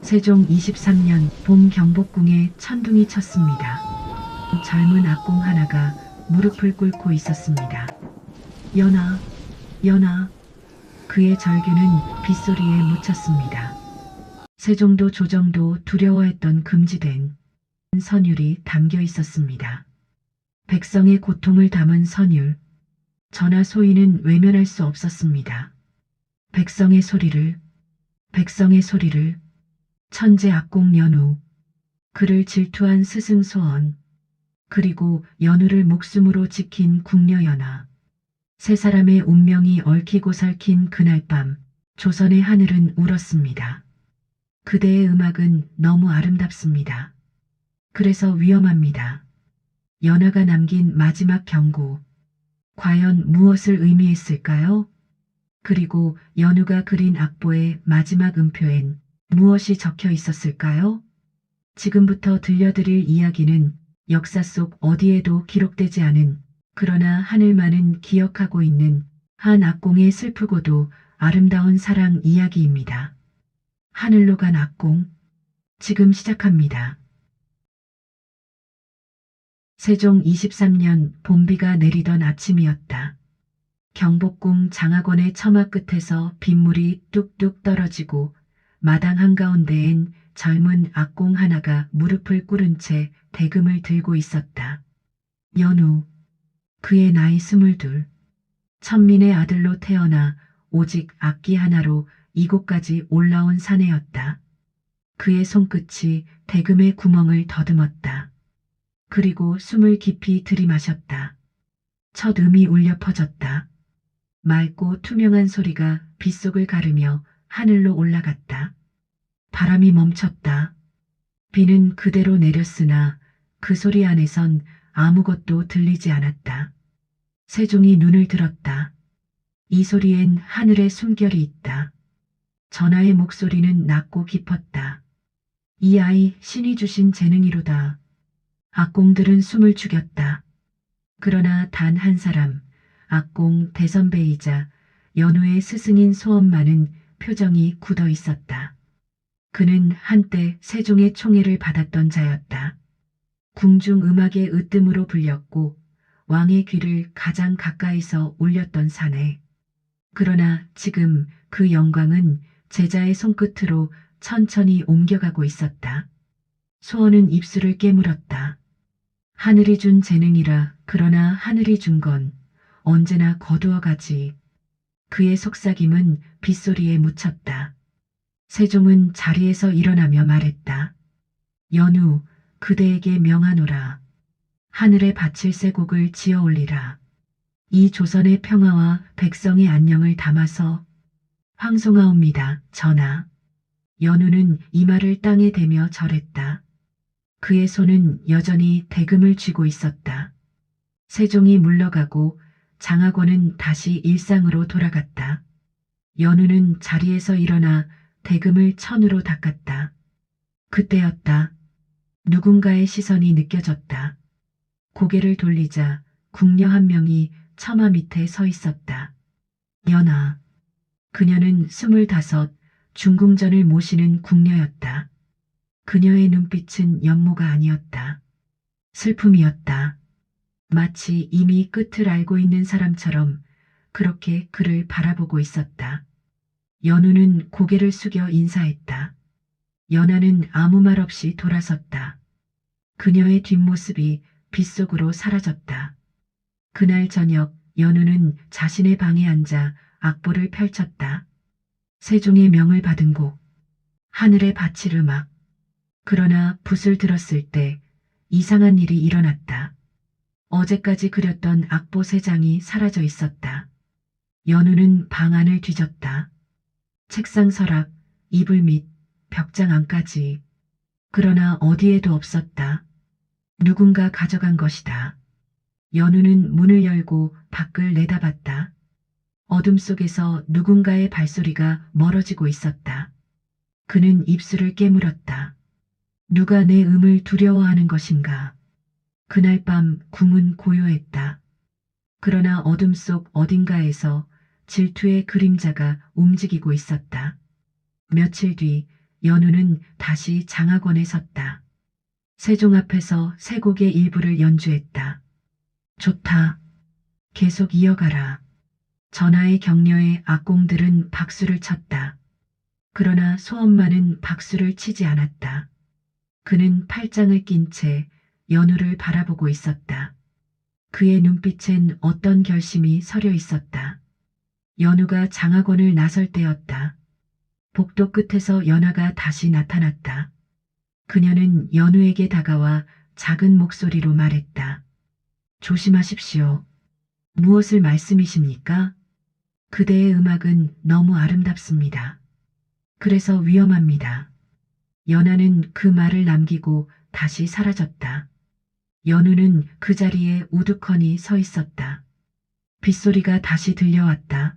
세종 23년 봄 경복궁에 천둥이 쳤습니다. 젊은 악공 하나가 무릎을 꿇고 있었습니다. 연아, 연아. 그의 절규는 빗소리에 묻혔습니다. 세종도 조정도 두려워했던 금지된 선율이 담겨 있었습니다. 백성의 고통을 담은 선율. 전하 소인은 외면할 수 없었습니다. 백성의 소리를, 백성의 소리를. 천재 악공 연우. 그를 질투한 스승 소원. 그리고 연우를 목숨으로 지킨 궁녀연하. 세 사람의 운명이 얽히고 설킨 그날 밤 조선의 하늘은 울었습니다. 그대의 음악은 너무 아름답습니다. 그래서 위험합니다. 연하가 남긴 마지막 경고. 과연 무엇을 의미했을까요? 그리고 연우가 그린 악보의 마지막 음표엔 무엇이 적혀 있었을까요? 지금부터 들려드릴 이야기는 역사 속 어디에도 기록되지 않은, 그러나 하늘만은 기억하고 있는 한 악공의 슬프고도 아름다운 사랑 이야기입니다. 하늘로 간 악공. 지금 시작합니다. 세종 23년 봄비가 내리던 아침이었다. 경복궁 장학원의 처마 끝에서 빗물이 뚝뚝 떨어지고 마당 한가운데엔 젊은 악공 하나가 무릎을 꿇은 채 대금을 들고 있었다. 연우. 그의 나이 22. 천민의 아들로 태어나 오직 악기 하나로 이곳까지 올라온 사내였다. 그의 손끝이 대금의 구멍을 더듬었다. 그리고 숨을 깊이 들이마셨다. 첫 음이 울려 퍼졌다. 맑고 투명한 소리가 빗속을 가르며 하늘로 올라갔다. 바람이 멈췄다. 비는 그대로 내렸으나 그 소리 안에선 아무것도 들리지 않았다. 세종이 눈을 들었다. 이 소리엔 하늘의 숨결이 있다. 전하의 목소리는 낮고 깊었다. 이 아이 신이 주신 재능이로다. 악공들은 숨을 죽였다. 그러나 단 한 사람, 악공 대선배이자 연우의 스승인 소엄만은 표정이 굳어 있었다. 그는 한때 세종의 총애를 받았던 자였다. 궁중 음악의 으뜸으로 불렸고 왕의 귀를 가장 가까이서 울렸던 사내. 그러나 지금 그 영광은 제자의 손끝으로 천천히 옮겨가고 있었다. 소원은 입술을 깨물었다. 하늘이 준 재능이라. 그러나 하늘이 준 건 언제나 거두어가지. 그의 속삭임은 빗소리에 묻혔다. 세종은 자리에서 일어나며 말했다. 연우, 그대에게 명하노라. 하늘에 바칠 새 곡을 지어 올리라. 이 조선의 평화와 백성의 안녕을 담아서. 황송하옵니다, 전하. 연우는 이마를 땅에 대며 절했다. 그의 손은 여전히 대금을 쥐고 있었다. 세종이 물러가고 장학원은 다시 일상으로 돌아갔다. 연우는 자리에서 일어나 대금을 천으로 닦았다. 그때였다. 누군가의 시선이 느껴졌다. 고개를 돌리자 궁녀 한 명이 처마 밑에 서 있었다. 연아. 그녀는 25, 중궁전을 모시는 궁녀였다. 그녀의 눈빛은 연모가 아니었다. 슬픔이었다. 마치 이미 끝을 알고 있는 사람처럼 그렇게 그를 바라보고 있었다. 연우는 고개를 숙여 인사했다. 연하는 아무 말 없이 돌아섰다. 그녀의 뒷모습이 빗속으로 사라졌다. 그날 저녁 연우는 자신의 방에 앉아 악보를 펼쳤다. 세종의 명을 받은 곡, 하늘에 바칠 음악. 그러나 붓을 들었을 때 이상한 일이 일어났다. 어제까지 그렸던 악보 3장이 사라져 있었다. 연우는 방 안을 뒤졌다. 책상 서랍, 이불 밑, 벽장 안까지. 그러나 어디에도 없었다. 누군가 가져간 것이다. 연우는 문을 열고 밖을 내다봤다. 어둠 속에서 누군가의 발소리가 멀어지고 있었다. 그는 입술을 깨물었다. 누가 내 음을 두려워하는 것인가? 그날 밤 궁은 고요했다. 그러나 어둠 속 어딘가에서 질투의 그림자가 움직이고 있었다. 며칠 뒤 연우는 다시 장학원에 섰다. 세종 앞에서 세 곡의 일부를 연주했다. 좋다. 계속 이어가라. 전하의 격려에 악공들은 박수를 쳤다. 그러나 소엄마는 박수를 치지 않았다. 그는 팔짱을 낀 채 연우를 바라보고 있었다. 그의 눈빛엔 어떤 결심이 서려 있었다. 연우가 장학원을 나설 때였다. 복도 끝에서 연하가 다시 나타났다. 그녀는 연우에게 다가와 작은 목소리로 말했다. 조심하십시오. 무엇을 말씀이십니까? 그대의 음악은 너무 아름답습니다. 그래서 위험합니다. 연하는 그 말을 남기고 다시 사라졌다. 연우는 그 자리에 우두커니 서 있었다. 빗소리가 다시 들려왔다.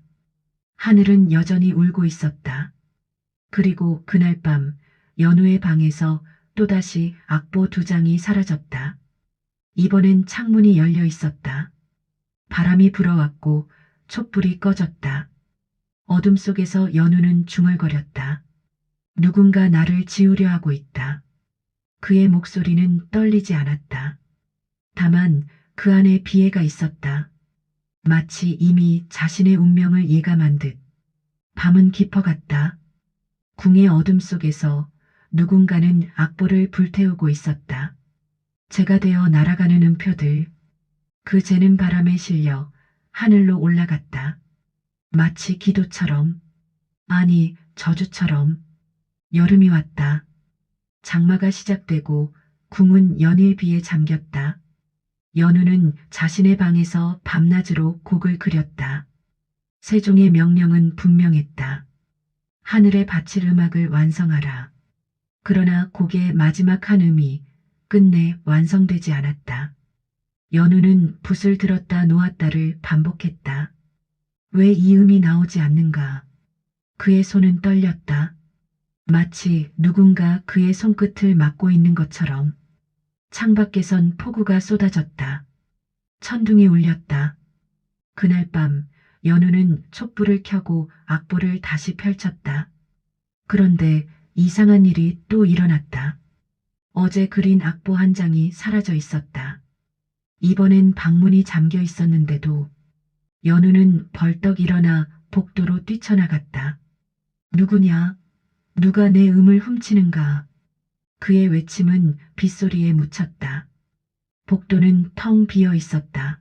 하늘은 여전히 울고 있었다. 그리고 그날 밤 연우의 방에서 또다시 악보 2장이 사라졌다. 이번엔 창문이 열려 있었다. 바람이 불어왔고 촛불이 꺼졌다. 어둠 속에서 연우는 중얼거렸다. 누군가 나를 지우려 하고 있다. 그의 목소리는 떨리지 않았다. 다만 그 안에 비애가 있었다. 마치 이미 자신의 운명을 예감한 듯. 밤은 깊어갔다. 궁의 어둠 속에서 누군가는 악보를 불태우고 있었다. 재가 되어 날아가는 음표들. 그 재는 바람에 실려 하늘로 올라갔다. 마치 기도처럼, 아니 저주처럼. 여름이 왔다. 장마가 시작되고 궁은 연일 비에 잠겼다. 연우는 자신의 방에서 밤낮으로 곡을 그렸다. 세종의 명령은 분명했다. 하늘에 바칠 음악을 완성하라. 그러나 곡의 마지막 한 음이 끝내 완성되지 않았다. 연우는 붓을 들었다 놓았다를 반복했다. 왜 이 음이 나오지 않는가? 그의 손은 떨렸다. 마치 누군가 그의 손끝을 막고 있는 것처럼. 창밖에선 폭우가 쏟아졌다. 천둥이 울렸다. 그날 밤 연우는 촛불을 켜고 악보를 다시 펼쳤다. 그런데 이상한 일이 또 일어났다. 어제 그린 악보 한 장이 사라져 있었다. 이번엔 방문이 잠겨 있었는데도 연우는 벌떡 일어나 복도로 뛰쳐나갔다. 누구냐? 누가 내 음을 훔치는가? 그의 외침은 빗소리에 묻혔다. 복도는 텅 비어 있었다.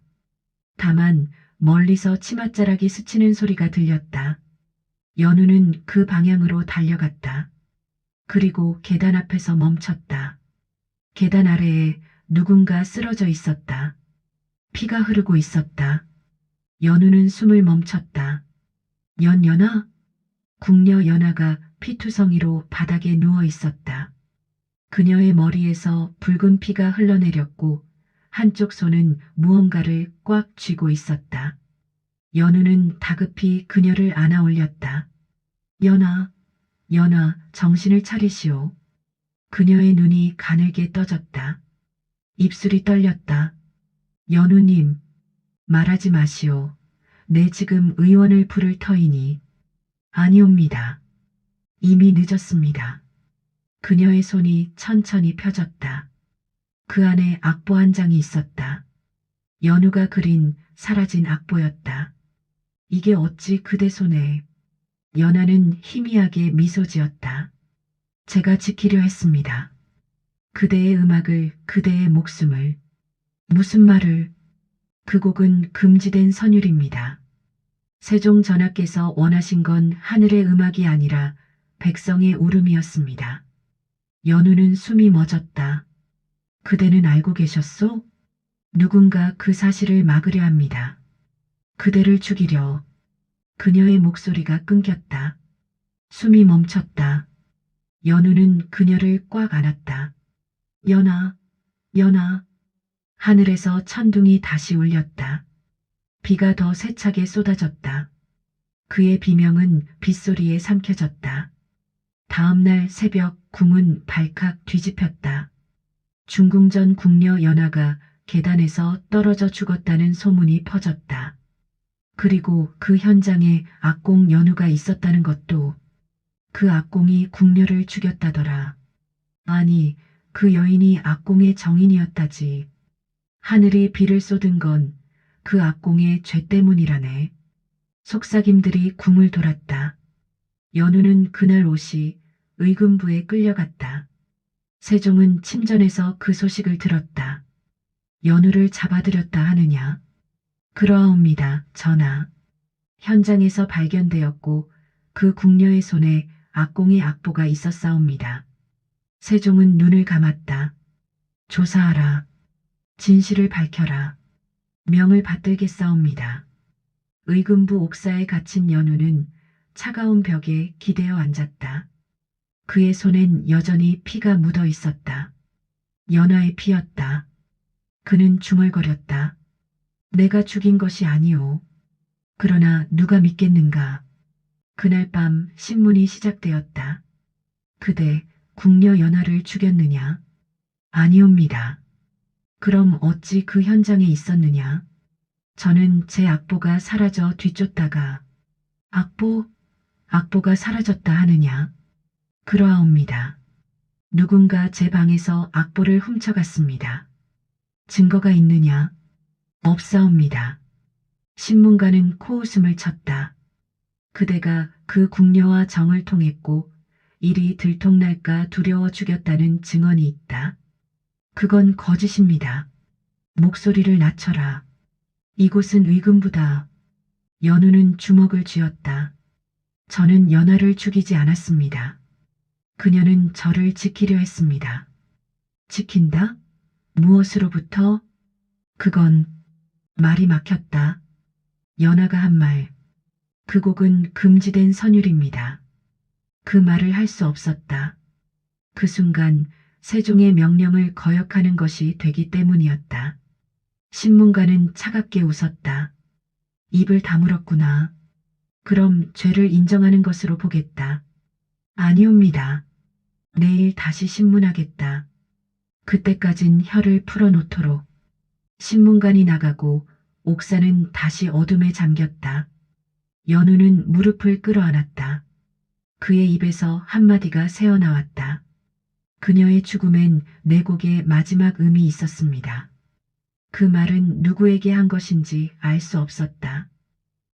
다만 멀리서 치맛자락이 스치는 소리가 들렸다. 연우는 그 방향으로 달려갔다. 그리고 계단 앞에서 멈췄다. 계단 아래에 누군가 쓰러져 있었다. 피가 흐르고 있었다. 연우는 숨을 멈췄다. 연아? 궁녀 연아가 피투성이로 바닥에 누워 있었다. 그녀의 머리에서 붉은 피가 흘러내렸고 한쪽 손은 무언가를 꽉 쥐고 있었다. 연우는 다급히 그녀를 안아 올렸다. 연아, 정신을 차리시오. 그녀의 눈이 가늘게 떠졌다. 입술이 떨렸다. 연우님, 말하지 마시오. 내 지금 의원을 부를 터이니. 아니옵니다. 이미 늦었습니다. 그녀의 손이 천천히 펴졌다. 그 안에 악보 한 장이 있었다. 연우가 그린 사라진 악보였다. 이게 어찌 그대 손에. 연하는 희미하게 미소 지었다. 제가 지키려 했습니다. 그대의 음악을, 그대의 목숨을. 무슨 말을. 그 곡은 금지된 선율입니다. 세종 전하께서 원하신 건 하늘의 음악이 아니라 백성의 울음이었습니다. 연우는 숨이 멎었다. 그대는 알고 계셨소? 누군가 그 사실을 막으려 합니다. 그대를 죽이려. 그녀의 목소리가 끊겼다. 숨이 멈췄다. 연우는 그녀를 꽉 안았다. 연아. 하늘에서 천둥이 다시 울렸다. 비가 더 세차게 쏟아졌다. 그의 비명은 빗소리에 삼켜졌다. 다음 날 새벽 궁은 발칵 뒤집혔다. 중궁전 궁녀 연하가 계단에서 떨어져 죽었다는 소문이 퍼졌다. 그리고 그 현장에 악공 연우가 있었다는 것도. 그 악공이 궁녀를 죽였다더라. 아니, 그 여인이 악공의 정인이었다지. 하늘이 비를 쏟은 건 그 악공의 죄 때문이라네. 속삭임들이 궁을 돌았다. 연우는 그날 옷이 의금부에 끌려갔다. 세종은 침전에서 그 소식을 들었다. 연우를 잡아들였다 하느냐? 그러하옵니다, 전하. 현장에서 발견되었고 그 궁녀의 손에 악공의 악보가 있었사옵니다. 세종은 눈을 감았다. 조사하라. 진실을 밝혀라. 명을 받들겠사옵니다. 의금부 옥사에 갇힌 연우는 차가운 벽에 기대어 앉았다. 그의 손엔 여전히 피가 묻어 있었다. 연하의 피였다. 그는 중얼거렸다. 내가 죽인 것이 아니오. 그러나 누가 믿겠는가. 그날 밤 신문이 시작되었다. 그대 궁녀 연하를 죽였느냐? 아니옵니다. 그럼 어찌 그 현장에 있었느냐? 저는 제 악보가 사라져 뒤쫓다가 악보가 사라졌다 하느냐? 그러하옵니다. 누군가 제 방에서 악보를 훔쳐갔습니다. 증거가 있느냐? 없사옵니다. 신문가는 코웃음을 쳤다. 그대가 그 궁녀와 정을 통했고 일이 들통날까 두려워 죽였다는 증언이 있다. 그건 거짓입니다. 목소리를 낮춰라. 이곳은 의금부다. 연우는 주먹을 쥐었다. 저는 연하를 죽이지 않았습니다. 그녀는 저를 지키려 했습니다. 지킨다? 무엇으로부터? 그건 말이 막혔다. 연하가 한 말. 그 곡은 금지된 선율입니다. 그 말을 할 수 없었다. 그 순간 세종의 명령을 거역하는 것이 되기 때문이었다. 신문가는 차갑게 웃었다. 입을 다물었구나. 그럼 죄를 인정하는 것으로 보겠다. 아니옵니다. 내일 다시 신문하겠다. 그때까진 혀를 풀어놓도록. 신문관이 나가고 옥사는 다시 어둠에 잠겼다. 연우는 무릎을 끌어안았다. 그의 입에서 한마디가 새어나왔다. 그녀의 죽음엔 내 곡의 마지막 음이 있었습니다. 그 말은 누구에게 한 것인지 알 수 없었다.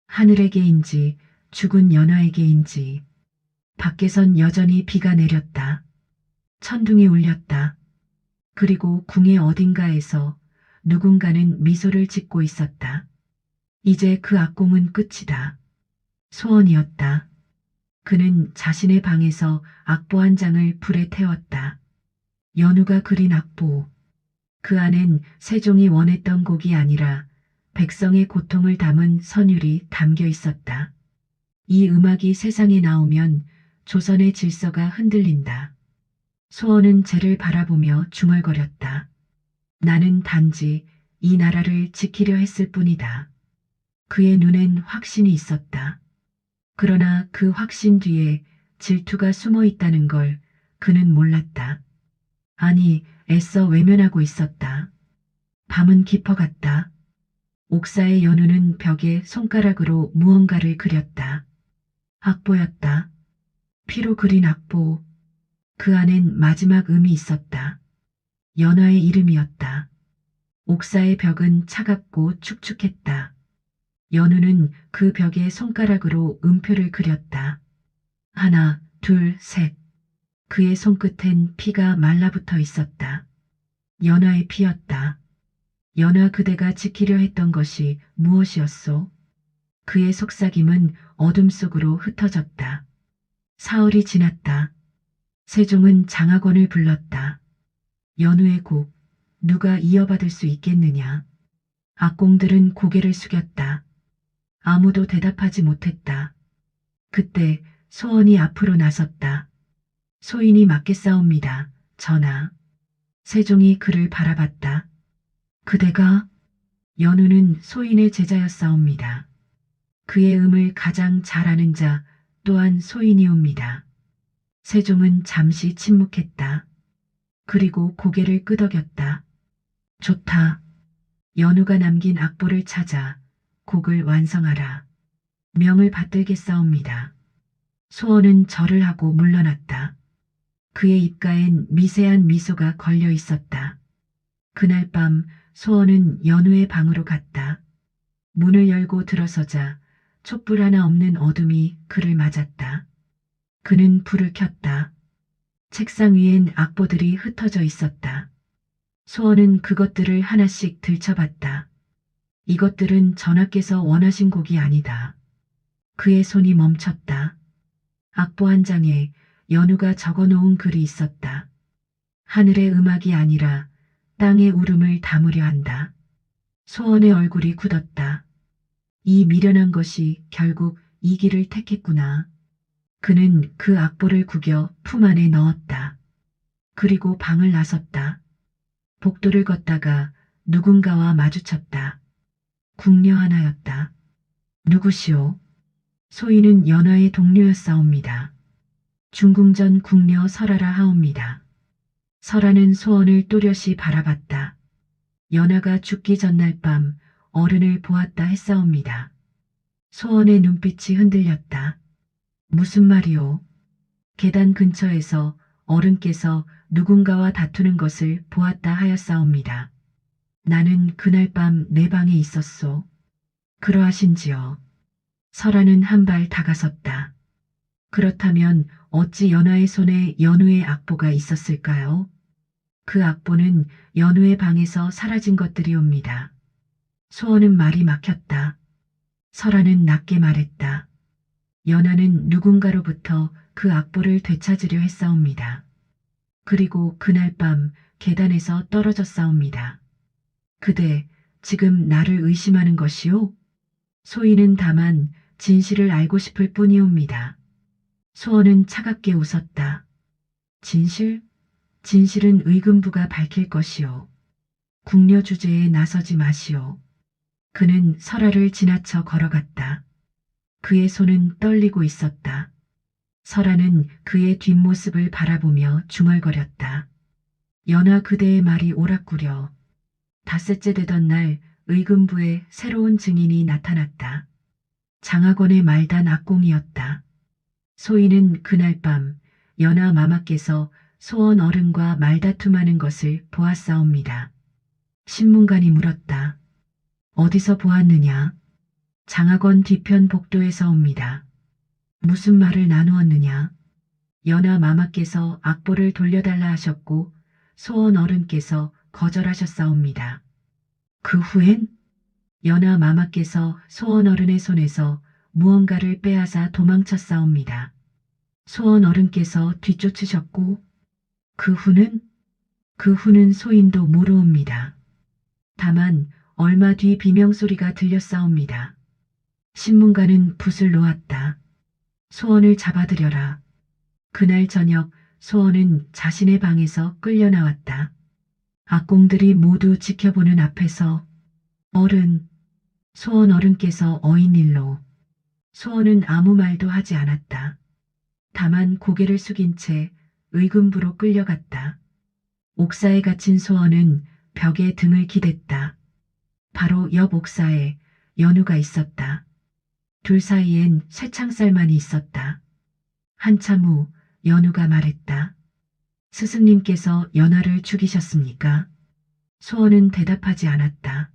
하늘에게인지 죽은 연하에게인지. 밖에선 여전히 비가 내렸다. 천둥이 울렸다. 그리고 궁의 어딘가에서 누군가는 미소를 짓고 있었다. 이제 그 악공은 끝이다. 소원이었다. 그는 자신의 방에서 악보 한 장을 불에 태웠다. 연우가 그린 악보. 그 안엔 세종이 원했던 곡이 아니라 백성의 고통을 담은 선율이 담겨 있었다. 이 음악이 세상에 나오면 조선의 질서가 흔들린다. 소원은 쟤를 바라보며 중얼거렸다. 나는 단지 이 나라를 지키려 했을 뿐이다. 그의 눈엔 확신이 있었다. 그러나 그 확신 뒤에 질투가 숨어 있다는 걸 그는 몰랐다. 아니, 애써 외면하고 있었다. 밤은 깊어갔다. 옥사의 연우는 벽에 손가락으로 무언가를 그렸다. 악보였다. 피로 그린 악보. 그 안엔 마지막 음이 있었다. 연하의 이름이었다. 옥사의 벽은 차갑고 축축했다. 연우는 그 벽에 손가락으로 음표를 그렸다. 하나, 둘, 셋. 그의 손끝엔 피가 말라붙어 있었다. 연하의 피였다. 연하 그대가 지키려 했던 것이 무엇이었소? 그의 속삭임은 어둠 속으로 흩어졌다. 사흘이 지났다. 세종은 장학원을 불렀다. 연우의 곡, 누가 이어받을 수 있겠느냐? 악공들은 고개를 숙였다. 아무도 대답하지 못했다. 그때 소원이 앞으로 나섰다. 소인이 맞겠사옵니다, 전하. 세종이 그를 바라봤다. 그대가? 연우는 소인의 제자였사옵니다. 그의 음을 가장 잘 아는 자 또한 소인이옵니다. 세종은 잠시 침묵했다. 그리고 고개를 끄덕였다. 좋다. 연우가 남긴 악보를 찾아 곡을 완성하라. 명을 받들겠사옵니다. 소원은 절을 하고 물러났다. 그의 입가엔 미세한 미소가 걸려 있었다. 그날 밤 소원은 연우의 방으로 갔다. 문을 열고 들어서자 촛불 하나 없는 어둠이 그를 맞았다. 그는 불을 켰다. 책상 위엔 악보들이 흩어져 있었다. 소원은 그것들을 하나씩 들춰봤다. 이것들은 전하께서 원하신 곡이 아니다. 그의 손이 멈췄다. 악보 한 장에 연우가 적어놓은 글이 있었다. 하늘의 음악이 아니라 땅의 울음을 담으려 한다. 소원의 얼굴이 굳었다. 이 미련한 것이 결국 이 길을 택했구나. 그는 그 악보를 구겨 품 안에 넣었다. 그리고 방을 나섰다. 복도를 걷다가 누군가와 마주쳤다. 궁녀 하나였다. 누구시오? 소인은 연하의 동료였사옵니다. 중궁전 궁녀 설하라 하옵니다. 설하는 소원을 또렷이 바라봤다. 연하가 죽기 전날 밤 어른을 보았다 했사옵니다. 소원의 눈빛이 흔들렸다. 무슨 말이오? 계단 근처에서 어른께서 누군가와 다투는 것을 보았다 하였사옵니다. 나는 그날 밤 내 방에 있었소. 그러하신지요. 설하는 한 발 다가섰다. 그렇다면 어찌 연하의 손에 연우의 악보가 있었을까요? 그 악보는 연우의 방에서 사라진 것들이옵니다. 소원은 말이 막혔다. 설하는 낮게 말했다. 연하는 누군가로부터 그 악보를 되찾으려 했사옵니다. 그리고 그날 밤 계단에서 떨어졌사옵니다. 그대 지금 나를 의심하는 것이오? 소인은 다만 진실을 알고 싶을 뿐이옵니다. 소원은 차갑게 웃었다. 진실? 진실은 의금부가 밝힐 것이오. 궁녀 주제에 나서지 마시오. 그는 설하를 지나쳐 걸어갔다. 그의 손은 떨리고 있었다. 설하는 그의 뒷모습을 바라보며 중얼거렸다. 연하 그대의 말이 옳았구려. 닷새째 되던 날 의금부에 새로운 증인이 나타났다. 장학원의 말단 악공이었다. 소인은 그날 밤 연하 마마께서 소원 어른과 말다툼하는 것을 보았사옵니다. 신문관이 물었다. 어디서 보았느냐? 장학원 뒤편 복도에서 옵니다. 무슨 말을 나누었느냐? 연하 마마께서 악보를 돌려달라 하셨고 소원 어른께서 거절하셨사옵니다. 그 후엔 연하 마마께서 소원 어른의 손에서 무언가를 빼앗아 도망쳤사옵니다. 소원 어른께서 뒤쫓으셨고 그 후는 소인도 모르옵니다. 다만 얼마 뒤 비명소리가 들렸사옵니다. 신문가는 붓을 놓았다. 소원을 잡아들여라. 그날 저녁 소원은 자신의 방에서 끌려 나왔다. 악공들이 모두 지켜보는 앞에서 어른, 소원 어른께서 어인 일로. 소원은 아무 말도 하지 않았다. 다만 고개를 숙인 채 의금부로 끌려갔다. 옥사에 갇힌 소원은 벽에 등을 기댔다. 바로 옆 옥사에 연우가 있었다. 둘 사이엔 쇠창살만이 있었다. 한참 후 연우가 말했다. 스승님께서 연하를 죽이셨습니까? 소원은 대답하지 않았다.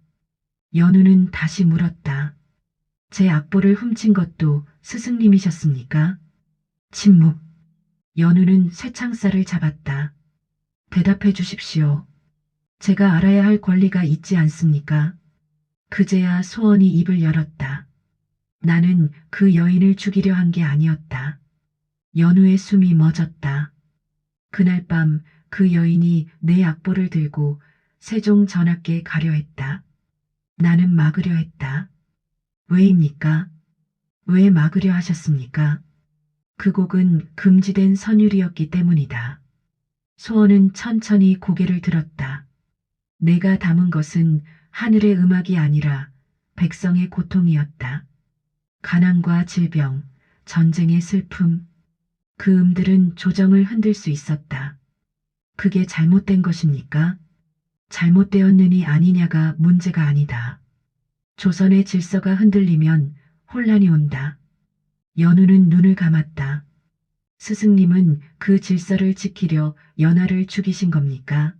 연우는 다시 물었다. 제 악보를 훔친 것도 스승님이셨습니까? 침묵. 연우는 쇠창살을 잡았다. 대답해 주십시오. 제가 알아야 할 권리가 있지 않습니까? 그제야 소원이 입을 열었다. 나는 그 여인을 죽이려 한 게 아니었다. 연우의 숨이 멎었다. 그날 밤 그 여인이 내 악보를 들고 세종 전하께 가려 했다. 나는 막으려 했다. 왜입니까? 왜 막으려 하셨습니까? 그 곡은 금지된 선율이었기 때문이다. 소원은 천천히 고개를 들었다. 내가 담은 것은 하늘의 음악이 아니라 백성의 고통이었다. 가난과 질병, 전쟁의 슬픔, 그 음들은 조정을 흔들 수 있었다. 그게 잘못된 것입니까? 잘못되었느니 아니냐가 문제가 아니다. 조선의 질서가 흔들리면 혼란이 온다. 연우는 눈을 감았다. 스승님은 그 질서를 지키려 연하를 죽이신 겁니까?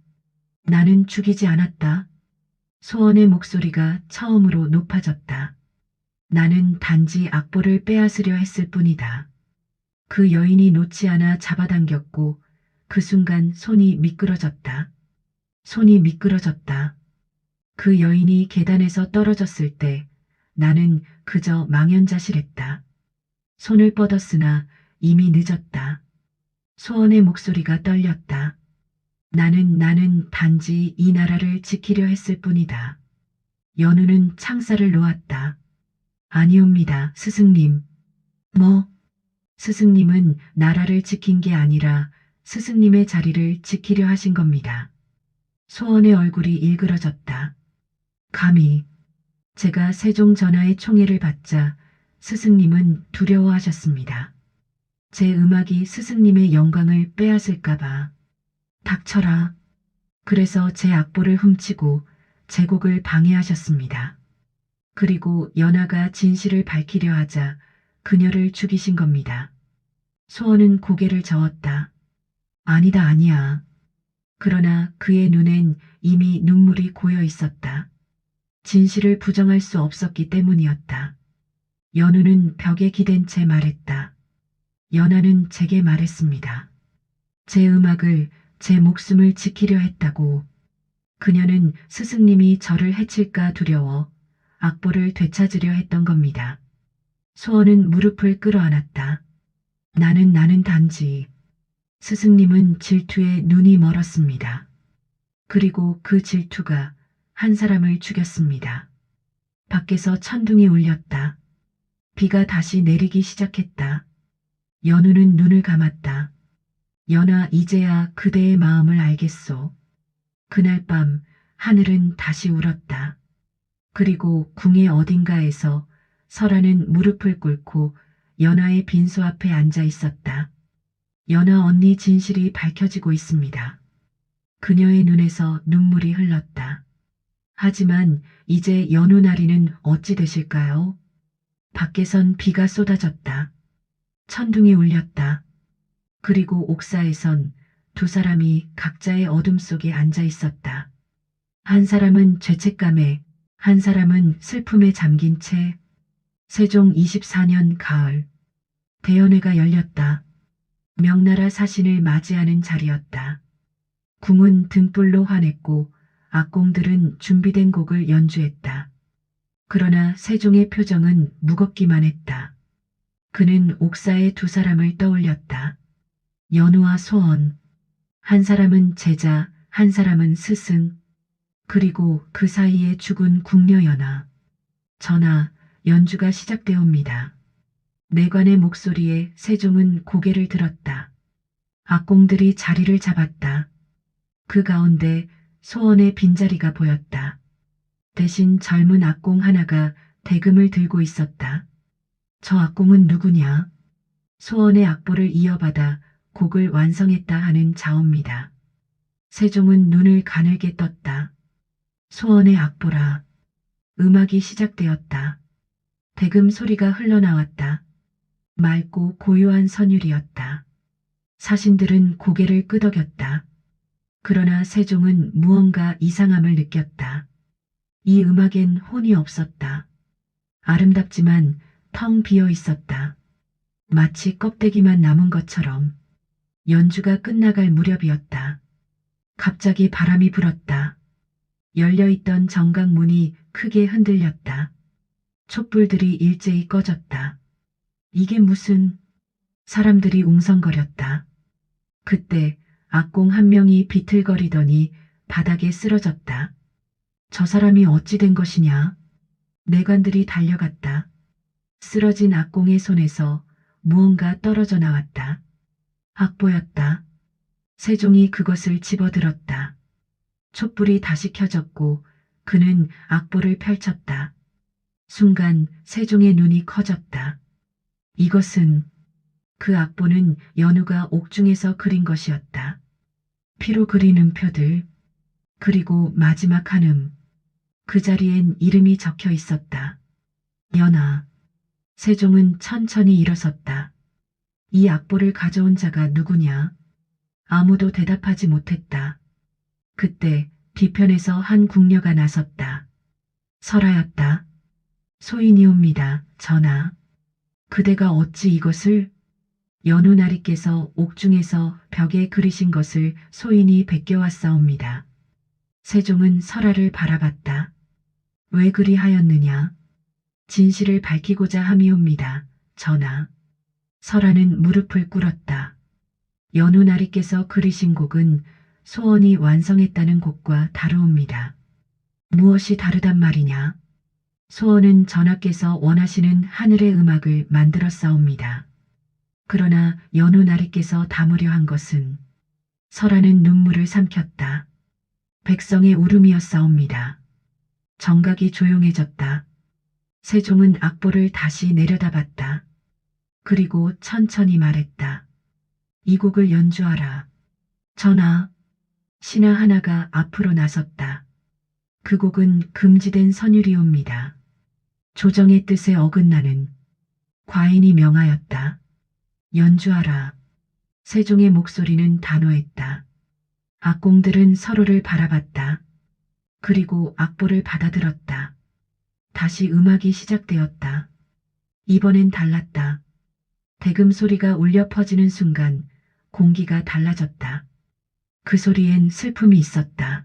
나는 죽이지 않았다. 소원의 목소리가 처음으로 높아졌다. 나는 단지 악보를 빼앗으려 했을 뿐이다. 그 여인이 놓지 않아 잡아당겼고 그 순간 손이 미끄러졌다. 손이 미끄러졌다. 그 여인이 계단에서 떨어졌을 때 나는 그저 망연자실했다. 손을 뻗었으나 이미 늦었다. 소원의 목소리가 떨렸다. 나는 단지 이 나라를 지키려 했을 뿐이다. 연우는 창살을 놓았다. 아니옵니다, 스승님. 뭐? 스승님은 나라를 지킨 게 아니라 스승님의 자리를 지키려 하신 겁니다. 소원의 얼굴이 일그러졌다. 감히 제가 세종 전하의 총애를 받자 스승님은 두려워하셨습니다. 제 음악이 스승님의 영광을 빼앗을까봐. 닥쳐라. 그래서 제 악보를 훔치고 제 곡을 방해하셨습니다. 그리고 연하가 진실을 밝히려 하자 그녀를 죽이신 겁니다. 소원은 고개를 저었다. 아니다, 아니야. 그러나 그의 눈엔 이미 눈물이 고여 있었다. 진실을 부정할 수 없었기 때문이었다. 연우는 벽에 기댄 채 말했다. 연하는 제게 말했습니다. 제 음악을, 제 목숨을 지키려 했다고. 그녀는 스승님이 저를 해칠까 두려워 악보를 되찾으려 했던 겁니다. 소원은 무릎을 끌어안았다. 나는 단지 스승님은 질투에 눈이 멀었습니다. 그리고 그 질투가 한 사람을 죽였습니다. 밖에서 천둥이 울렸다. 비가 다시 내리기 시작했다. 연우는 눈을 감았다. 연아, 이제야 그대의 마음을 알겠소. 그날 밤 하늘은 다시 울었다. 그리고 궁의 어딘가에서 설아는 무릎을 꿇고 연아의 빈소 앞에 앉아 있었다. 연아 언니 진실이 밝혀지고 있습니다. 그녀의 눈에서 눈물이 흘렀다. 하지만 이제 연우 나리는 어찌 되실까요? 밖에선 비가 쏟아졌다. 천둥이 울렸다. 그리고 옥사에선 두 사람이 각자의 어둠 속에 앉아 있었다. 한 사람은 죄책감에, 한 사람은 슬픔에 잠긴 채. 세종 24년 가을, 대연회가 열렸다. 명나라 사신을 맞이하는 자리였다. 궁은 등불로 환했고 악공들은 준비된 곡을 연주했다. 그러나 세종의 표정은 무겁기만 했다. 그는 옥사의 두 사람을 떠올렸다. 연우와 소원. 한 사람은 제자, 한 사람은 스승. 그리고 그 사이에 죽은 궁녀연하. 전하, 연주가 시작되옵니다. 내관의 목소리에 세종은 고개를 들었다. 악공들이 자리를 잡았다. 그 가운데 소원의 빈자리가 보였다. 대신 젊은 악공 하나가 대금을 들고 있었다. 저 악공은 누구냐? 소원의 악보를 이어받아 곡을 완성했다 하는 자옵니다. 세종은 눈을 가늘게 떴다. 소원의 악보라. 음악이 시작되었다. 대금 소리가 흘러나왔다. 맑고 고요한 선율이었다. 사신들은 고개를 끄덕였다. 그러나 세종은 무언가 이상함을 느꼈다. 이 음악엔 혼이 없었다. 아름답지만 텅 비어 있었다. 마치 껍데기만 남은 것처럼. 연주가 끝나갈 무렵이었다. 갑자기 바람이 불었다. 열려있던 정각문이 크게 흔들렸다. 촛불들이 일제히 꺼졌다. 이게 무슨... 사람들이 웅성거렸다. 그때 악공 한 명이 비틀거리더니 바닥에 쓰러졌다. 저 사람이 어찌 된 것이냐? 내관들이 달려갔다. 쓰러진 악공의 손에서 무언가 떨어져 나왔다. 악보였다. 세종이 그것을 집어들었다. 촛불이 다시 켜졌고 그는 악보를 펼쳤다. 순간 세종의 눈이 커졌다. 이것은... 그 악보는 연우가 옥중에서 그린 것이었다. 피로 그린 음표들. 그리고 마지막 한음. 그 자리엔 이름이 적혀 있었다. 연하. 세종은 천천히 일어섰다. 이 악보를 가져온 자가 누구냐? 아무도 대답하지 못했다. 그때 뒤편에서 한 궁녀가 나섰다. 설하였다. 소인이옵니다, 전하. 그대가 어찌 이것을? 연우나리께서 옥중에서 벽에 그리신 것을 소인이 베껴왔사옵니다. 세종은 설하를 바라봤다. 왜 그리하였느냐? 진실을 밝히고자 함이옵니다, 전하. 설하는 무릎을 꿇었다. 연우나리께서 그리신 곡은 소원이 완성했다는 곡과 다르옵니다. 무엇이 다르단 말이냐? 소원은 전하께서 원하시는 하늘의 음악을 만들었사옵니다. 그러나 연우나리께서 담으려 한 것은 설하는 눈물을 삼켰다. 백성의 울음이었사옵니다. 정각이 조용해졌다. 세종은 악보를 다시 내려다봤다. 그리고 천천히 말했다. 이 곡을 연주하라. 전하. 신하 하나가 앞으로 나섰다. 그 곡은 금지된 선율이옵니다. 조정의 뜻에 어긋나는 과인이 명하였다. 연주하라. 세종의 목소리는 단호했다. 악공들은 서로를 바라봤다. 그리고 악보를 받아들었다. 다시 음악이 시작되었다. 이번엔 달랐다. 대금 소리가 울려 퍼지는 순간 공기가 달라졌다. 그 소리엔 슬픔이 있었다.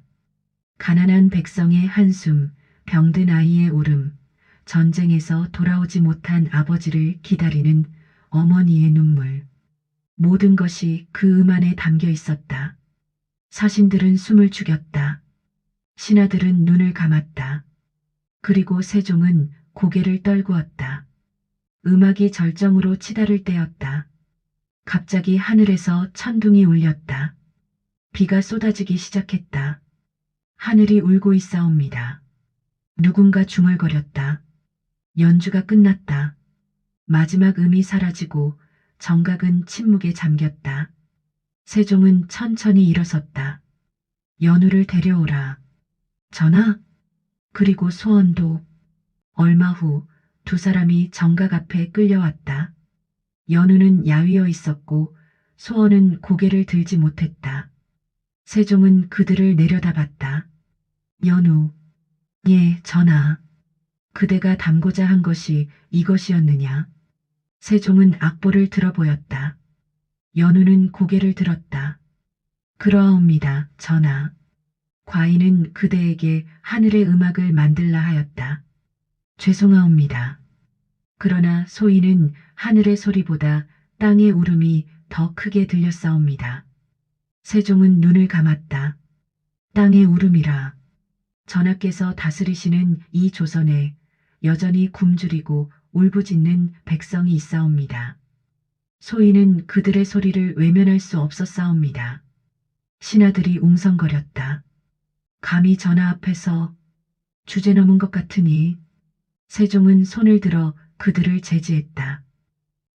가난한 백성의 한숨, 병든 아이의 울음, 전쟁에서 돌아오지 못한 아버지를 기다리는 어머니의 눈물. 모든 것이 그 음 안에 담겨 있었다. 사신들은 숨을 죽였다. 신하들은 눈을 감았다. 그리고 세종은 고개를 떨구었다. 음악이 절정으로 치달을 때였다. 갑자기 하늘에서 천둥이 울렸다. 비가 쏟아지기 시작했다. 하늘이 울고 있사옵니다. 누군가 중얼거렸다. 연주가 끝났다. 마지막 음이 사라지고 정각은 침묵에 잠겼다. 세종은 천천히 일어섰다. 연우를 데려오라. 전하. 그리고 소원도. 얼마 후 두 사람이 정각 앞에 끌려왔다. 연우는 야위어 있었고 소원은 고개를 들지 못했다. 세종은 그들을 내려다봤다. 연우. 예, 전하. 그대가 담고자 한 것이 이것이었느냐? 세종은 악보를 들어보였다. 연우는 고개를 들었다. 그러하옵니다, 전하. 과인은 그대에게 하늘의 음악을 만들라 하였다. 죄송하옵니다. 그러나 소인은 하늘의 소리보다 땅의 울음이 더 크게 들렸사옵니다. 세종은 눈을 감았다. 땅의 울음이라. 전하께서 다스리시는 이 조선에 여전히 굶주리고 울부짖는 백성이 있사옵니다. 소인은 그들의 소리를 외면할 수 없었사옵니다. 신하들이 웅성거렸다. 감히 전하 앞에서 주제 넘은 것 같으니. 세종은 손을 들어 그들을 제지했다.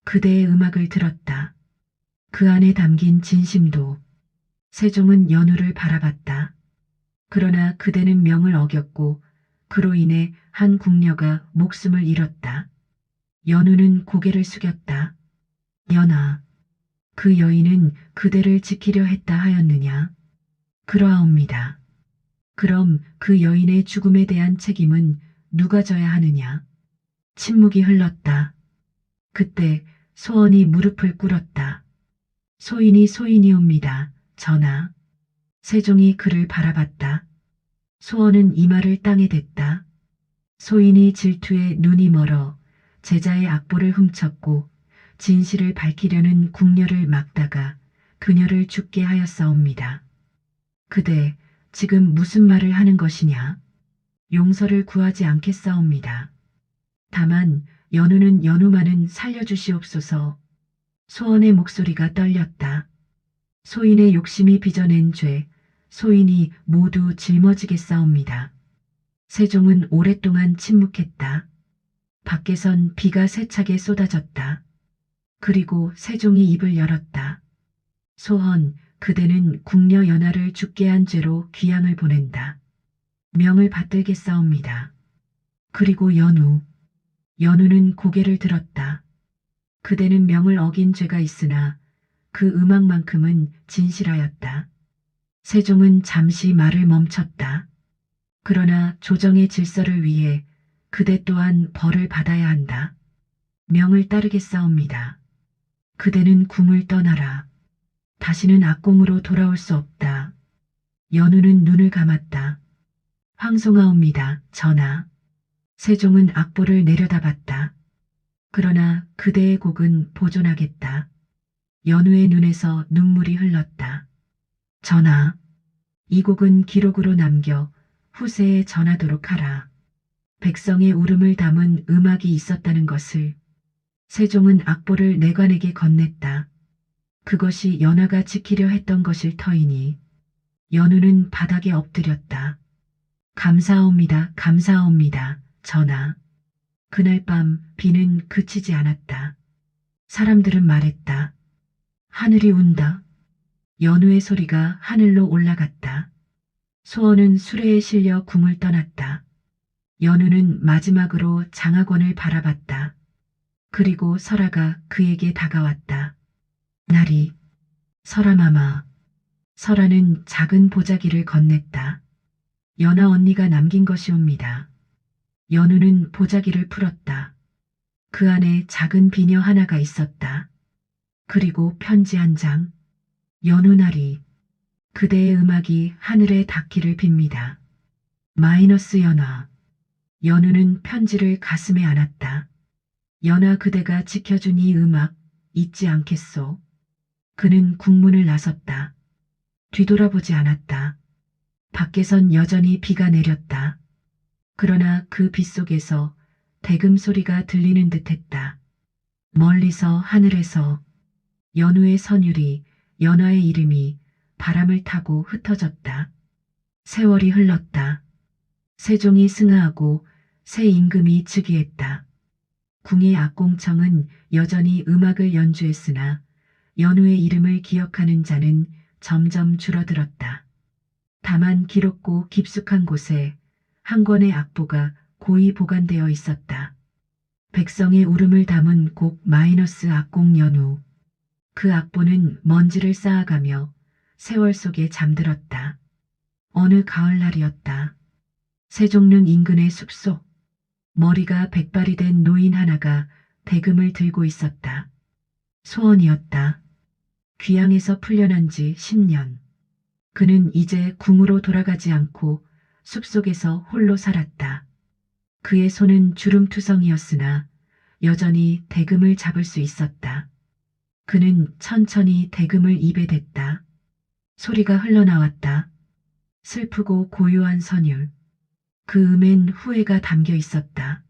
그대의 음악을 들었다. 그 안에 담긴 진심도. 세종은 연우를 바라봤다. 그러나 그대는 명을 어겼고 그로 인해 한 궁녀가 목숨을 잃었다. 연우는 고개를 숙였다. 연하. 그 여인은 그대를 지키려 했다 하였느냐? 그러하옵니다. 그럼 그 여인의 죽음에 대한 책임은 누가 져야 하느냐? 침묵이 흘렀다. 그때 소원이 무릎을 꿇었다. 소인이 소인이옵니다, 전하. 세종이 그를 바라봤다. 소원은 이마를 땅에 댔다. 소인이 질투에 눈이 멀어 제자의 악보를 훔쳤고 진실을 밝히려는 궁녀를 막다가 그녀를 죽게 하였사옵니다. 그대 지금 무슨 말을 하는 것이냐? 용서를 구하지 않겠사옵니다. 다만 연우는 연우만은 살려주시옵소서. 소원의 목소리가 떨렸다. 소인의 욕심이 빚어낸 죄, 소인이 모두 짊어지겠사옵니다. 세종은 오랫동안 침묵했다. 밖에선 비가 세차게 쏟아졌다. 그리고 세종이 입을 열었다. 소헌, 그대는 궁녀 연하를 죽게 한 죄로 귀양을 보낸다. 명을 받들겠사옵니다. 그리고 연우. 연우는 고개를 들었다. 그대는 명을 어긴 죄가 있으나 그 음악만큼은 진실하였다. 세종은 잠시 말을 멈췄다. 그러나 조정의 질서를 위해 그대 또한 벌을 받아야 한다. 명을 따르겠사옵니다. 그대는 궁을 떠나라. 다시는 악공으로 돌아올 수 없다. 연우는 눈을 감았다. 황송하옵니다, 전하. 세종은 악보를 내려다봤다. 그러나 그대의 곡은 보존하겠다. 연우의 눈에서 눈물이 흘렀다. 전하, 이 곡은 기록으로 남겨 후세에 전하도록 하라. 백성의 울음을 담은 음악이 있었다는 것을. 세종은 악보를 내관에게 건넸다. 그것이 연하가 지키려 했던 것일 터이니. 연우는 바닥에 엎드렸다. 감사합니다, 감사합니다, 전하. 그날 밤 비는 그치지 않았다. 사람들은 말했다. 하늘이 운다. 연우의 소리가 하늘로 올라갔다. 소원은 수레에 실려 궁을 떠났다. 연우는 마지막으로 장하권을 바라봤다. 그리고 설아가 그에게 다가왔다. 나리, 설아마마. 설아는 작은 보자기를 건넸다. 연아 언니가 남긴 것이옵니다. 연우는 보자기를 풀었다. 그 안에 작은 비녀 하나가 있었다. 그리고 편지 한 장. 연우나리, 그대의 음악이 하늘에 닿기를 빕니다. 마이너스 연화. 연우는 편지를 가슴에 안았다. 연아, 그대가 지켜준 이 음악 잊지 않겠소. 그는 국문을 나섰다. 뒤돌아보지 않았다. 밖에선 여전히 비가 내렸다. 그러나 그 빗속에서 대금 소리가 들리는 듯했다. 멀리서 하늘에서 연우의 선율이, 연화의 이름이 바람을 타고 흩어졌다. 세월이 흘렀다. 세종이 승하하고 새 임금이 즉위했다. 궁의 악공청은 여전히 음악을 연주했으나 연우의 이름을 기억하는 자는 점점 줄어들었다. 다만 기록고 깊숙한 곳에 한 권의 악보가 고이 보관되어 있었다. 백성의 울음을 담은 곡 마이너스 악공 연우. 그 악보는 먼지를 쌓아가며 세월 속에 잠들었다. 어느 가을날이었다. 세종릉 인근의 숲속. 머리가 백발이 된 노인 하나가 대금을 들고 있었다. 소원이었다. 귀양에서 풀려난 지 10년. 그는 이제 궁으로 돌아가지 않고 숲속에서 홀로 살았다. 그의 손은 주름투성이었으나 여전히 대금을 잡을 수 있었다. 그는 천천히 대금을 입에 댔다. 소리가 흘러나왔다. 슬프고 고요한 선율. 그 음엔 후회가 담겨 있었다.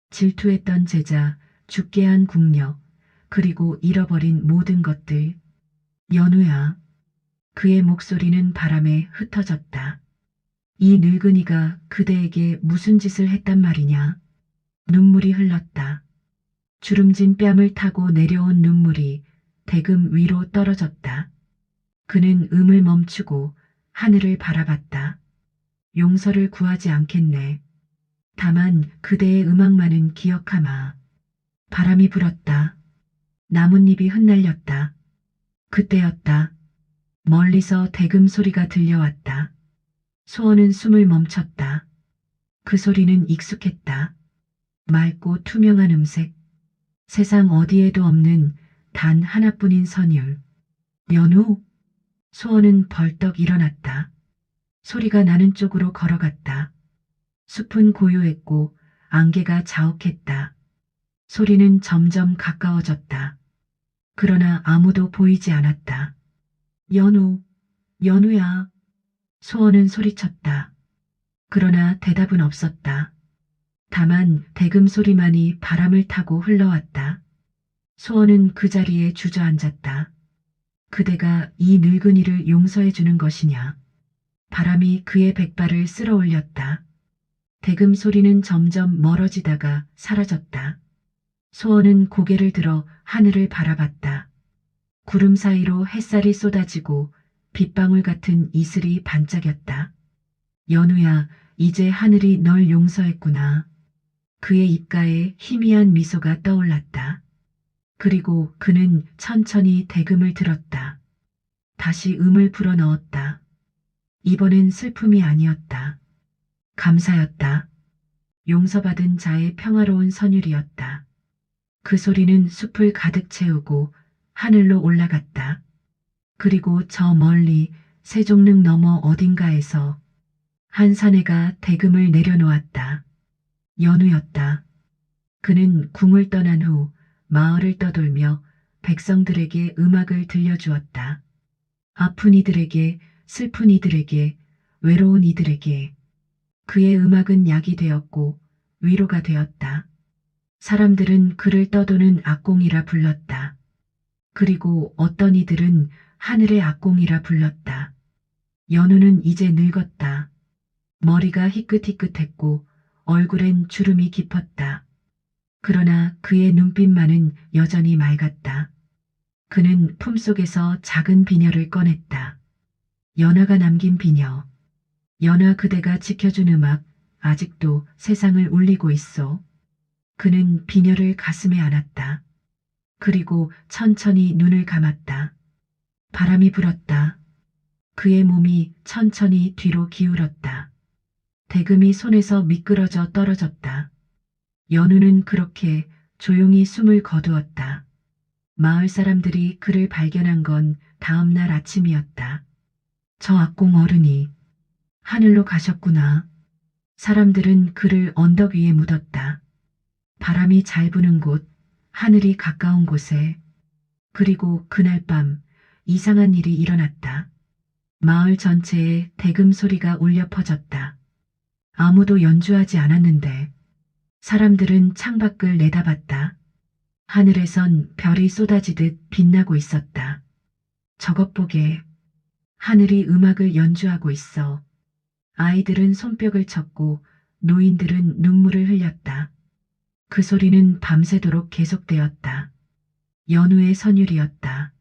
질투했던 제자, 죽게 한 궁녀, 그리고 잃어버린 모든 것들. 연우야. 그의 목소리는 바람에 흩어졌다. 이 늙은이가 그대에게 무슨 짓을 했단 말이냐. 눈물이 흘렀다. 주름진 뺨을 타고 내려온 눈물이 대금 위로 떨어졌다. 그는 음을 멈추고 하늘을 바라봤다. 용서를 구하지 않겠네. 다만 그대의 음악만은 기억하마. 바람이 불었다. 나뭇잎이 흩날렸다. 그때였다. 멀리서 대금 소리가 들려왔다. 소원은 숨을 멈췄다. 그 소리는 익숙했다. 맑고 투명한 음색. 세상 어디에도 없는 단 하나뿐인 선율. 연우? 소원은 벌떡 일어났다. 소리가 나는 쪽으로 걸어갔다. 숲은 고요했고 안개가 자욱했다. 소리는 점점 가까워졌다. 그러나 아무도 보이지 않았다. 연우, 연우야. 소원은 소리쳤다. 그러나 대답은 없었다. 다만 대금 소리만이 바람을 타고 흘러왔다. 소원은 그 자리에 주저앉았다. 그대가 이 늙은이를 용서해 주는 것이냐. 바람이 그의 백발을 쓸어 올렸다. 대금 소리는 점점 멀어지다가 사라졌다. 소원은 고개를 들어 하늘을 바라봤다. 구름 사이로 햇살이 쏟아지고 빗방울 같은 이슬이 반짝였다. 연우야, 이제 하늘이 널 용서했구나. 그의 입가에 희미한 미소가 떠올랐다. 그리고 그는 천천히 대금을 들었다. 다시 음을 불어 넣었다. 이번엔 슬픔이 아니었다. 감사였다. 용서받은 자의 평화로운 선율이었다. 그 소리는 숲을 가득 채우고 하늘로 올라갔다. 그리고 저 멀리 세종릉 너머 어딘가에서 한 사내가 대금을 내려놓았다. 연우였다. 그는 궁을 떠난 후 마을을 떠돌며 백성들에게 음악을 들려주었다. 아픈 이들에게, 슬픈 이들에게, 외로운 이들에게. 그의 음악은 약이 되었고 위로가 되었다. 사람들은 그를 떠도는 악공이라 불렀다. 그리고 어떤 이들은 하늘의 악공이라 불렀다. 연우는 이제 늙었다. 머리가 희끗희끗했고 얼굴엔 주름이 깊었다. 그러나 그의 눈빛만은 여전히 맑았다. 그는 품속에서 작은 비녀를 꺼냈다. 연하가 남긴 비녀. 연하 그대가 지켜준 음악, 아직도 세상을 울리고 있어. 그는 비녀를 가슴에 안았다. 그리고 천천히 눈을 감았다. 바람이 불었다. 그의 몸이 천천히 뒤로 기울었다. 대금이 손에서 미끄러져 떨어졌다. 연우는 그렇게 조용히 숨을 거두었다. 마을 사람들이 그를 발견한 건 다음 날 아침이었다. 저 악공 어른이 하늘로 가셨구나. 사람들은 그를 언덕 위에 묻었다. 바람이 잘 부는 곳, 하늘이 가까운 곳에. 그리고 그날 밤 이상한 일이 일어났다. 마을 전체에 대금 소리가 울려 퍼졌다. 아무도 연주하지 않았는데 사람들은 창밖을 내다봤다. 하늘에선 별이 쏟아지듯 빛나고 있었다. 저것 보게. 하늘이 음악을 연주하고 있어. 아이들은 손뼉을 쳤고 노인들은 눈물을 흘렸다. 그 소리는 밤새도록 계속되었다. 연우의 선율이었다.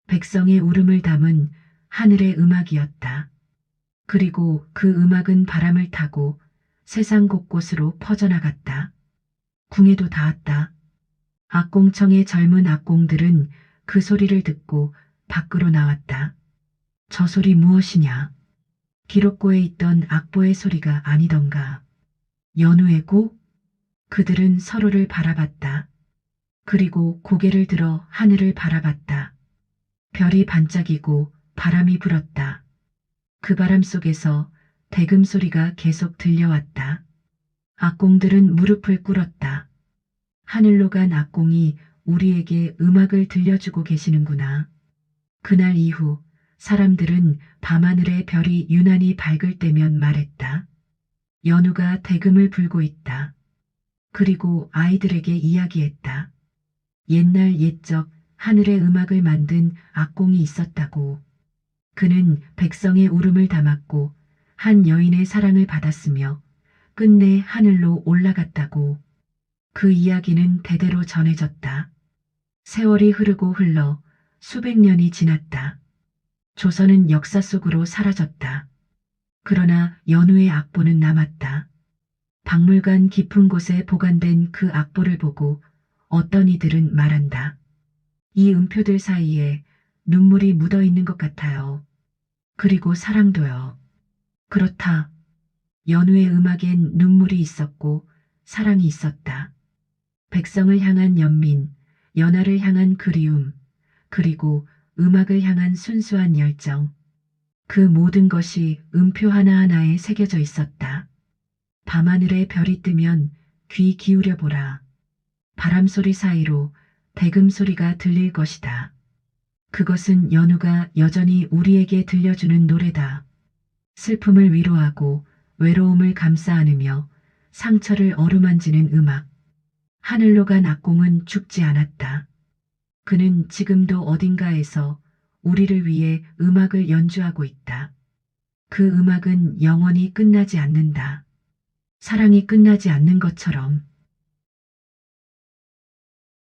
백성의 울음을 담은 하늘의 음악이었다. 그리고 그 음악은 바람을 타고 세상 곳곳으로 퍼져나갔다. 궁에도 닿았다. 악공청의 젊은 악공들은 그 소리를 듣고 밖으로 나왔다. 저 소리 무엇이냐? 기록고에 있던 악보의 소리가 아니던가. 연우의 곡? 그들은 서로를 바라봤다. 그리고 고개를 들어 하늘을 바라봤다. 별이 반짝이고 바람이 불었다. 그 바람 속에서 대금 소리가 계속 들려왔다. 악공들은 무릎을 꿇었다. 하늘로 간 악공이 우리에게 음악을 들려주고 계시는구나. 그날 이후 사람들은 밤하늘의 별이 유난히 밝을 때면 말했다. 연우가 대금을 불고 있다. 그리고 아이들에게 이야기했다. 옛날 옛적 하늘의 음악을 만든 악공이 있었다고. 그는 백성의 울음을 담았고 한 여인의 사랑을 받았으며 끝내 하늘로 올라갔다고. 그 이야기는 대대로 전해졌다. 세월이 흐르고 흘러 수백 년이 지났다. 조선은 역사 속으로 사라졌다. 그러나 연우의 악보는 남았다. 박물관 깊은 곳에 보관된 그 악보를 보고 어떤 이들은 말한다. 이 음표들 사이에 눈물이 묻어 있는 것 같아요. 그리고 사랑도요. 그렇다. 연우의 음악엔 눈물이 있었고 사랑이 있었다. 백성을 향한 연민, 연하를 향한 그리움, 그리고 음악을 향한 순수한 열정. 그 모든 것이 음표 하나하나에 새겨져 있었다. 밤하늘에 별이 뜨면 귀 기울여 보라. 바람소리 사이로 대금 소리가 들릴 것이다. 그것은 연우가 여전히 우리에게 들려주는 노래다. 슬픔을 위로하고 외로움을 감싸 안으며 상처를 어루만지는 음악. 하늘로 간 악공은 죽지 않았다. 그는 지금도 어딘가에서 우리를 위해 음악을 연주하고 있다. 그 음악은 영원히 끝나지 않는다. 사랑이 끝나지 않는 것처럼.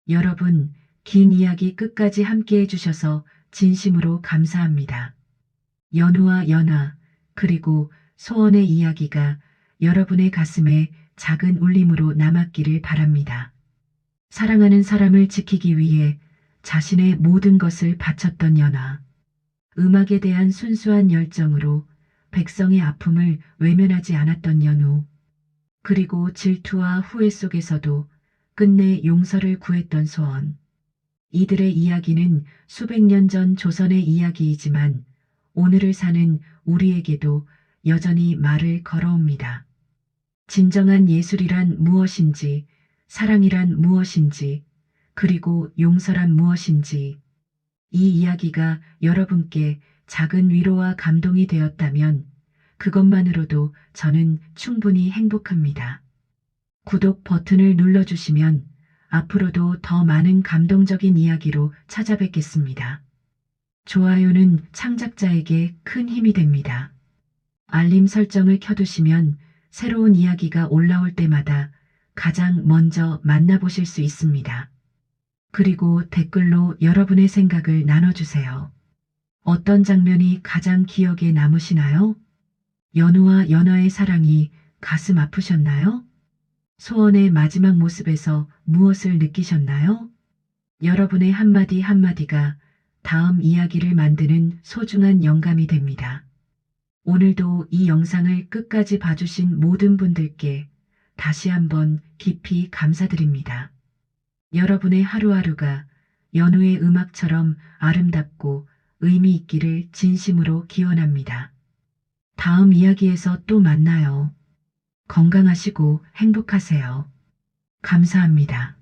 여러분, 긴 이야기 끝까지 함께 해주셔서 진심으로 감사합니다. 연우와 연하, 그리고 소원의 이야기가 여러분의 가슴에 작은 울림으로 남았기를 바랍니다. 사랑하는 사람을 지키기 위해 자신의 모든 것을 바쳤던 연화. 음악에 대한 순수한 열정으로 백성의 아픔을 외면하지 않았던 연우. 그리고 질투와 후회 속에서도 끝내 용서를 구했던 소원. 이들의 이야기는 수백 년 전 조선의 이야기이지만 오늘을 사는 우리에게도 여전히 말을 걸어옵니다. 진정한 예술이란 무엇인지, 사랑이란 무엇인지, 그리고 용서란 무엇인지, 이 이야기가 여러분께 작은 위로와 감동이 되었다면 그것만으로도 저는 충분히 행복합니다. 구독 버튼을 눌러주시면 앞으로도 더 많은 감동적인 이야기로 찾아뵙겠습니다. 좋아요는 창작자에게 큰 힘이 됩니다. 알림 설정을 켜두시면 새로운 이야기가 올라올 때마다 가장 먼저 만나보실 수 있습니다. 그리고 댓글로 여러분의 생각을 나눠주세요. 어떤 장면이 가장 기억에 남으시나요? 연우와 연하의 사랑이 가슴 아프셨나요? 소원의 마지막 모습에서 무엇을 느끼셨나요? 여러분의 한마디 한마디가 다음 이야기를 만드는 소중한 영감이 됩니다. 오늘도 이 영상을 끝까지 봐주신 모든 분들께 다시 한번 깊이 감사드립니다. 여러분의 하루하루가 연우의 음악처럼 아름답고 의미 있기를 진심으로 기원합니다. 다음 이야기에서 또 만나요. 건강하시고 행복하세요. 감사합니다.